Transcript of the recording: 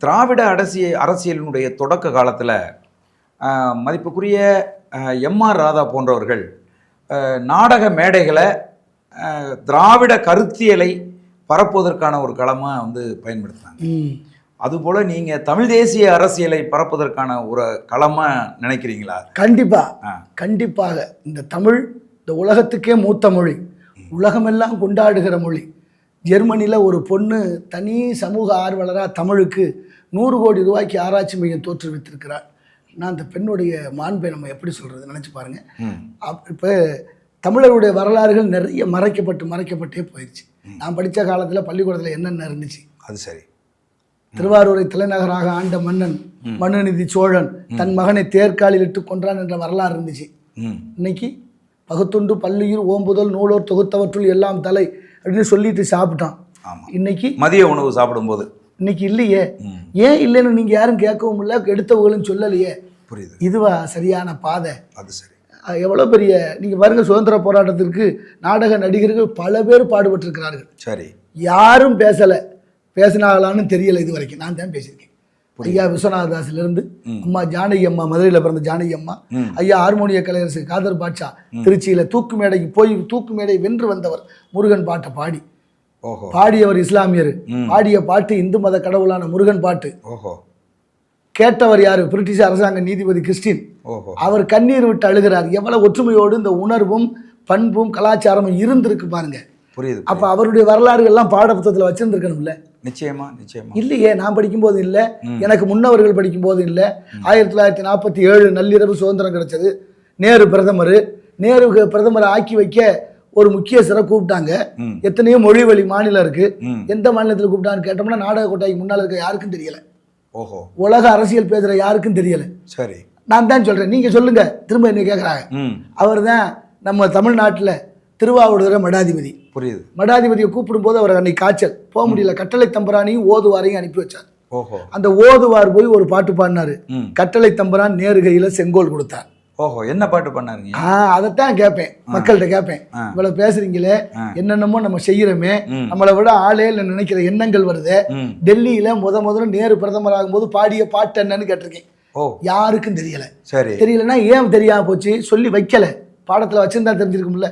திராவிட அரசியலினுடைய தொடக்க காலத்தில் மதிப்புக்குரிய எம்.ஆர். ராதா போன்றவர்கள் நாடக மேடைகளை திராவிட கருத்தியலை பரப்புவதற்கான ஒரு களமாக பயன்படுத்தினாங்க. அதுபோல் நீங்கள் தமிழ் தேசிய அரசியலை பரப்புவதற்கான ஒரு களமாக நினைக்கிறீங்களா? கண்டிப்பாக இந்த தமிழ் இந்த உலகத்துக்கே மூத்த மொழி, உலகமெல்லாம் கொண்டாடுகிற மொழி. ஜெர்மனியில் ஒரு பொண்ணு தனி சமூக ஆர்வலராக தமிழுக்கு 100 கோடி ரூபாய்க்கு ஆராய்ச்சி மையம் தோற்றுவித்திருக்கிறார். நான் அந்த பெண்ணுடைய மாண்பை நம்ம எப்படி சொல்கிறது நினச்சி பாருங்கள். இப்போ தமிழருடைய வரலாறுகள் நிறைய மறைக்கப்பட்டே போயிடுச்சு. நான் படித்த காலத்தில் பள்ளிக்கூடத்தில் என்னென்ன இருந்துச்சு? அது சரி. திருவாரூரை தலைநகராக ஆண்ட மன்னன் மனுநீதி சோழன் தன் மகனை தேர்காலில் இட்டு கொன்றான் என்ற வரலாறு இருந்துச்சு. இன்னைக்கு பகுத்துண்டு பள்ளியூர் ஓம்புதல் நூலோர் தொகுத்தவற்றுள் எல்லாம் தலை அப்படின்னு சொல்லிட்டு சாப்பிட்டான். இன்னைக்கு மதிய உணவு சாப்பிடும்போது இன்னைக்கு இல்லையே. ஏன் இல்லைன்னு நீங்க யாரும் கேட்கவும் இல்லை, எடுத்தவர்களும் சொல்லலையே. புரியுது. இதுவா சரியான பாதை? அது சரி. எவ்வளோ பெரிய நீங்க பாருங்க, சுதந்திர போராட்டத்திற்கு நாடக நடிகர்கள் பல பேர் பாடுபட்டிருக்கிறார்கள். சரி. யாரும் பேசினாங்களான்னு தெரியல இது வரைக்கும். நான் தான் பேசியிருக்கேன். ஐயா விஸ்வநாதாசிலிருந்து அம்மா ஜானகி அம்மா, மதுரையில் பிறந்த ஜானகி அம்மா, ஐயா ஹார்மோனிய கலைஞர் காதர் பாட்சா திருச்சியில தூக்கு மேடைக்கு போய் தூக்கு மேடை வென்று வந்தவர் முருகன் பாட்டை பாடியவர் இஸ்லாமியர், பாடிய பாட்டு இந்து மத கடவுளான முருகன் பாட்டு. கேட்டவர் யாரு? பிரிட்டிஷ் அரசாங்க நீதிபதி கிறிஸ்டின். அவர் கண்ணீர் விட்டு அழுகிறார். எவ்வளவு ஒற்றுமையோடு இந்த உணர்வும் பண்பும் கலாச்சாரமும் இருந்திருக்கு பாருங்க. புரியுது. அப்ப அவருடைய வரலாறுகள் எல்லாம் பாடப்புத்தகத்தில் வச்சிருந்துருக்கணும்ல? நிச்சயமா. இல்லையே. நான் படிக்கும் போது இல்லை, எனக்கு முன்னவர்கள் படிக்கும் போது இல்லை. 1947 நள்ளிரவு சுதந்திரம் கிடைச்சது. நேரு பிரதமர் ஆக்கி வைக்க ஒரு முக்கிய சிறை கூப்பிட்டாங்க. எத்தனையோ மொழி வழி மாநிலம் இருக்கு. எந்த மாநிலத்தில் கூப்பிட்டான்னு கேட்டோம்னா நாடக கொட்டாய்க்கு முன்னால் இருக்க யாருக்கும் தெரியல. உலக அரசியல் பேசுற யாருக்கும் தெரியல. சரி. நான் தான் சொல்றேன், நீங்க சொல்லுங்க. திரும்ப என்ன கேட்கறாங்க. அவர் தான் நம்ம தமிழ்நாட்டில் திருவாவூர் மடாதிபதி. புரியுது. மடாதிபதியை கூப்பிடும் போது அவர் அன்னைக்கு காய்ச்சல், போக முடியல. கட்டளை தம்பரானையும் ஓதுவாரையும் அனுப்பி வச்சார். அந்த ஓதுவார் போய் ஒரு பாட்டு பாடினாரு. கட்டளை தம்பரான் நேருகையில செங்கோல் கொடுத்தார். என்ன பாட்டு பண்ணாருங்க? அதைத்தான் கேட்பேன், மக்கள்கிட்ட கேட்பேன். இவ்வளவு பேசுறீங்களே, என்னென்னமோ நம்ம செய்யறோமே, நம்மளை விட ஆளே நினைக்கிற எண்ணங்கள் வருது. டெல்லியில முதல்ல நேரு பிரதமர் ஆகும்போது பாடிய பாட்டு என்னன்னு கேட்டிருக்கேன். யாருக்கும் தெரியல. தெரியலன்னா ஏன் தெரியாம போச்சு? சொல்லி வைக்கல. பாடத்துல வச்சிருந்தா தெரிஞ்சிருக்கும்ல.